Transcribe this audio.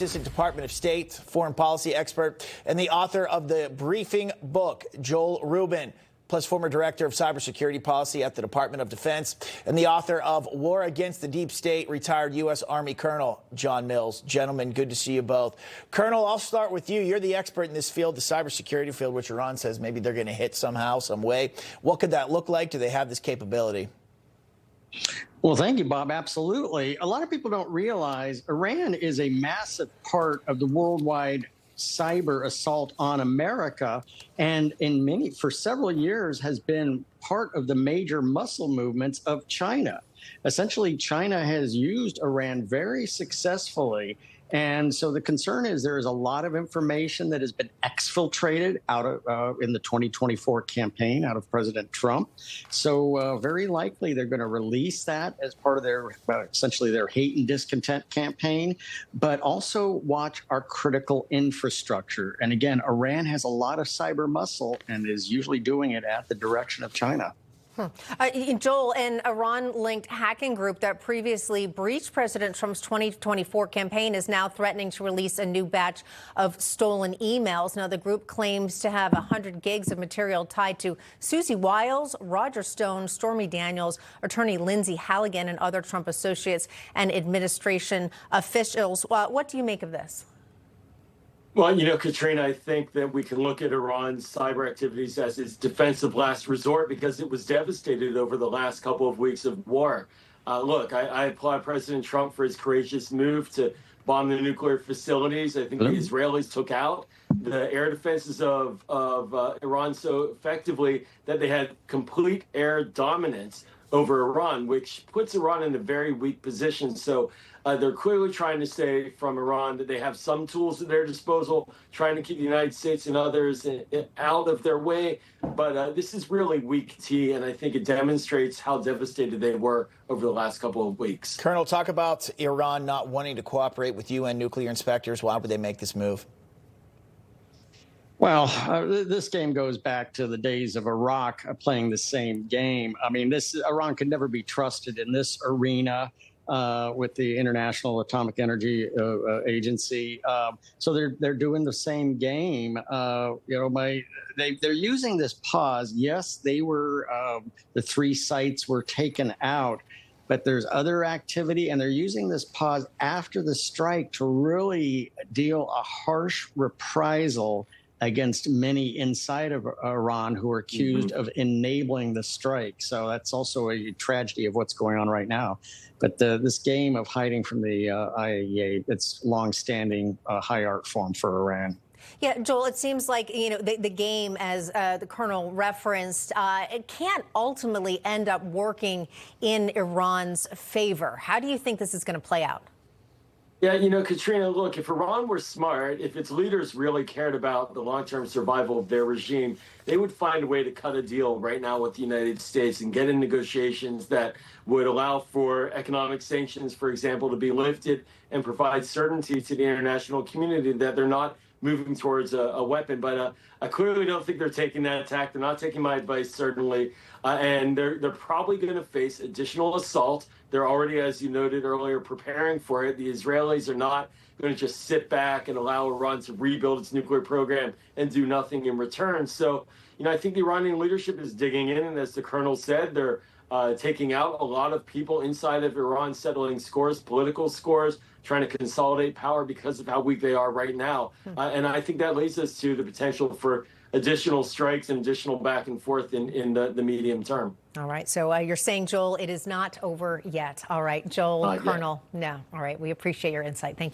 Assistant Department of State, foreign policy expert, and the author of the briefing book, Joel Rubin, plus former director of cybersecurity policy at the Department of Defense, and the author of War Against the Deep State, retired U.S. Army Colonel John Mills. Gentlemen, good to see you both. Colonel, I'll start with you. You're the expert in this field, the cybersecurity field, which Iran says maybe they're going to hit somehow, some way. What could that look like? Do they have this capability? Well, thank you, Bob. Absolutely. A lot of people don't realize Iran is a massive part of the worldwide cyber assault on America, and for several years has been part of the major muscle movements of China. Essentially, China has used Iran very successfully. And so the concern is there is a lot of information that has been exfiltrated out of in the 2024 campaign out of President Trump. So very likely they're going to release that as part of their essentially their hate and discontent campaign, but also watch our critical infrastructure. And again, Iran has a lot of cyber muscle and is usually doing it at the direction of China. Joel, an Iran-linked hacking group that previously breached President Trump's 2024 campaign is now threatening to release a new batch of stolen emails. Now, the group claims to have 100 gigs of material tied to Susie Wiles, Roger Stone, Stormy Daniels, attorney Lindsay Halligan, and other Trump associates and administration officials. What do you make of this? Well, Katrina, I think that we can look at Iran's cyber activities as its defensive last resort because it was devastated over the last couple of weeks of war. Look, I applaud President Trump for his courageous move to bomb the nuclear facilities. I think the Israelis took out the air defenses of Iran so effectively that they had complete air dominance over Iran, which puts Iran in a very weak position. So they're clearly trying to say from Iran that they have some tools at their disposal, trying to keep the United States and others out of their way. But this is really weak tea, and I think it demonstrates how devastated they were over the last couple of weeks. Colonel, talk about Iran not wanting to cooperate with UN nuclear inspectors. Why would they make this move? Well, this game goes back to the days of Iraq playing the same game. I mean, Iran could never be trusted in this arena with the International Atomic Energy Agency. So they're doing the same game. They're using this pause. Yes, they were the 3 sites were taken out, but there's other activity, and they're using this pause after the strike to really deal a harsh reprisal against many inside of Iran who are accused of enabling the strike. So that's also a tragedy of what's going on right now. But this game of hiding from the IAEA, it's longstanding high art form for Iran. Yeah, Joel, it seems like, the game, as the Colonel referenced, it can't ultimately end up working in Iran's favor. How do you think this is going to play out? Yeah, Katrina, look, if Iran were smart, if its leaders really cared about the long-term survival of their regime, they would find a way to cut a deal right now with the United States and get in negotiations that would allow for economic sanctions, for example, to be lifted and provide certainty to the international community that they're not moving towards a weapon. But I clearly don't think they're taking that tack. They're not taking my advice, certainly. And they're probably going to face additional assault. They're already, as you noted earlier, preparing for it. The Israelis are not going to just sit back and allow Iran to rebuild its nuclear program and do nothing in return. So, I think the Iranian leadership is digging in. And as the Colonel said, they're taking out a lot of people inside of Iran, settling scores, political scores, trying to consolidate power because of how weak they are right now. And I think that leads us to the potential for additional strikes and additional back and forth in the medium term. All right. So you're saying, Joel, it is not over yet. All right. Joel, Colonel, no. All right. We appreciate your insight. Thank you.